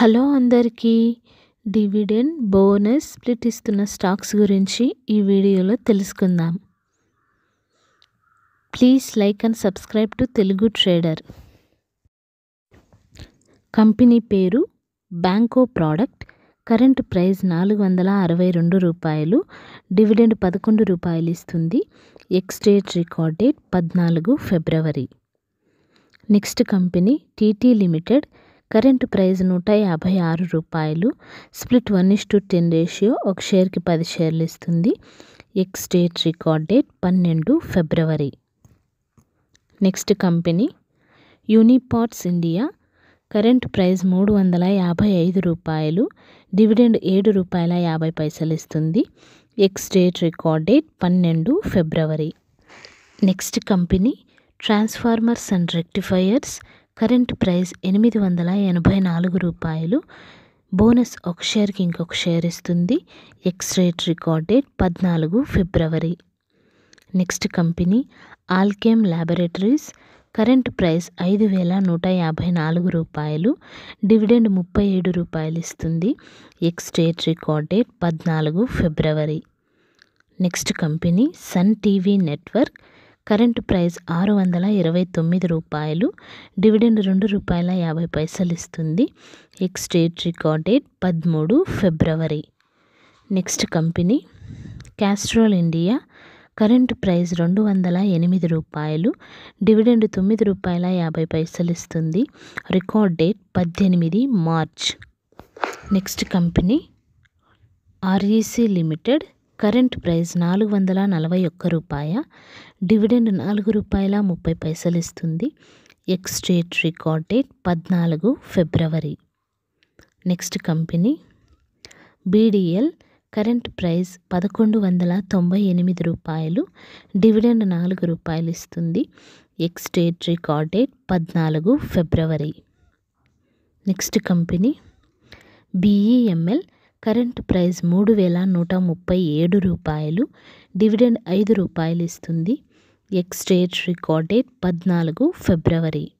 Hello అందరికీ. Dividend, bonus, split ఇస్తున్న stocks గురించి ఈ వీడియోలో తెలుసుకుందాం. Please like and subscribe to Telugu trader. Company పేరు Banco product. Current price ₹462. Dividend ₹11 ఇస్తుంది. ఎక్స్-డేట్ రికార్డ్ డేట్ 14 ఫిబ్రవరి. Next company TT limited. Current price ₹156. Split 1:10 ratio, ఒక షేర్కి 10 షేర్లు ఇస్తుంది. ఎక్స్-డేట్ రికార్డ్ డేట్ 12 ఫిబ్రవరి. Next company Uniparts India. Current price ₹355. Dividend ₹7.50 ఇస్తుంది. Ex date record date 12 ఫిబ్రవరి. Next company transformers and rectifiers. Current price ₹884. Bonus ఒక షేర్కి ఇంకొక షేర్ ఇస్తుంది. ఎక్స్-డేట్ రికార్డ్ డేట్ 14 ఫిబ్రవరి. Next company Alkem laboratories. Current price ₹5,154. Dividend ₹37 ఇస్తుంది. ఎక్స్-డేట్ రికార్డ్ డేట్ 14 ఫిబ్రవరి. Next company Sun TV network. Current price ₹629. Dividend ₹2.50 ఇస్తుంది. Ex date record date 13 ఫిబ్రవరి. Next company Castrol India. Current price ₹208. Dividend ₹9.50 ఇస్తుంది. Record date 18 March. Next company REC limited. Current price ₹441. Dividend ₹4.30 ఇస్తుంది. Ex date record date 14 ఫిబ్రవరి. Next company BDL. Current price ₹1198. Dividend ₹4 ఇస్తుంది. Ex date record date 14 ఫిబ్రవరి. Next company BEML. Current price ₹3,137. Dividend ₹5 ఇస్తుంది. Ex date record date 14 ఫిబ్రవరి.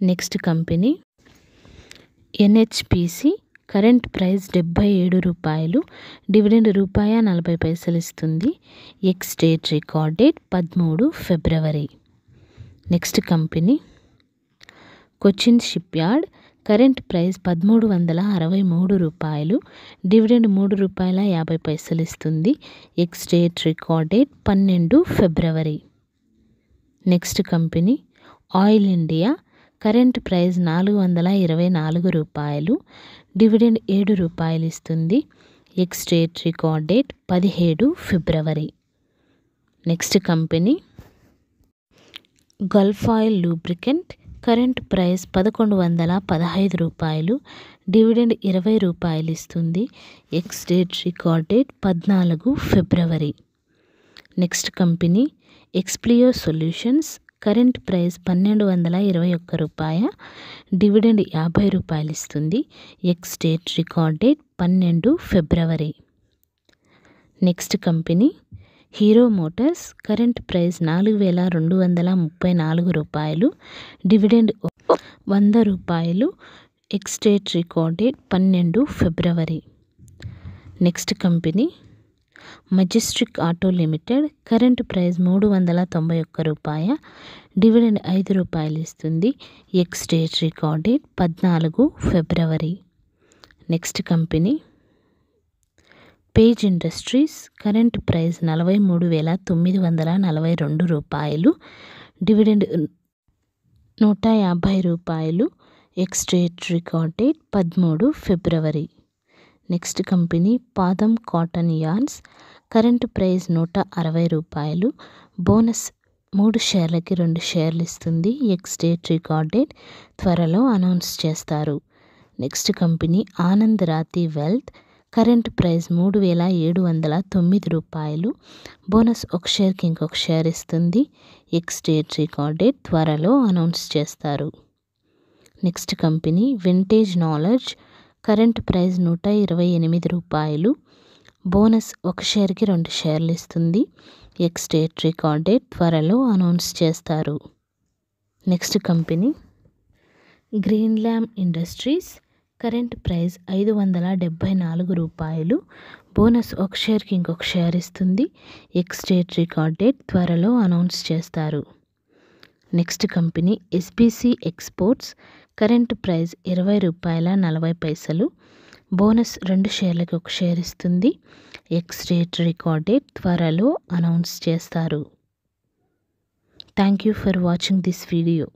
Next company NHPC. Current price ₹77. Dividend ₹1.40 ఇస్తుంది. Ex date record date 13 ఫిబ్రవరి. Next company Cochin shipyard. Current price ₹1,363. Dividend ₹3.50 ఇస్తుంది. Ex date record date 12 ఫిబ్రవరి. Next company oil India. Current price ₹424. Dividend ₹7 ఇస్తుంది. Ex date record date 17 ఫిబ్రవరి. Next company Gulf oil lubricant. Current price ₹1,115. Dividend ₹20 ఇస్తుంది. Ex date record date 14 ఫిబ్రవరి. Next company Expleo solutions. Current price ₹1,221. Dividend ₹50 ఇస్తుంది. Ex date record date 12 ఫిబ్రవరి. Next company Hero Motors. Current price ₹4,234. Dividend ₹100. Ex date record date 12 ఫిబ్రవరి. Next company Majestic Auto limited. Current price ₹391. Dividend ₹5 ఇస్తుంది. Ex date record date 14 ఫిబ్రవరి. Next company Page Industries. Current price ₹43,942. Dividend ₹150. Ex date record date 13 ఫిబ్రవరి. Next company Padam cotton yarns. Current price ₹160. Bonus 3 షేర్లకి 2 షేర్లు ఇస్తుంది. Ex date record date త్వరలో announce చేస్తారు. Next company Anand Rathi wealth. Current price ₹3,709. Bonus ఒక షేర్కి ఇంకొక షేర్ ఇస్తుంది. ఎక్స్-డేట్ రికార్డ్ డేట్ త్వరలో అనౌన్స్ చేస్తారు. Next company vintage knowledge. Current price ₹128. Bonus ఒక షేర్కి 2 షేర్లు ఇస్తుంది. ఎక్స్-డేట్ రికార్డ్ డేట్ త్వరలో అనౌన్స్ చేస్తారు. Next company Greenlam industries. Current price 574 రూపాయలు. బోనస్ ఒక షేర్కి ఇంకొక షేర్ ఇస్తుంది. ఎక్స్ డేట్ రికార్డ్ డేట్ త్వరలో అనౌన్స్ చేస్తారు. Next company SBC exports. Current price 20 రూపాయల 40 పైసలు. బోనస్ 2 షేర్లకి ఒక షేర్ ఇస్తుంది. ఎక్స్ డేట్ రికార్డ్ డేట్ త్వరలో అనౌన్స్ చేస్తారు. Thank you for watching this video.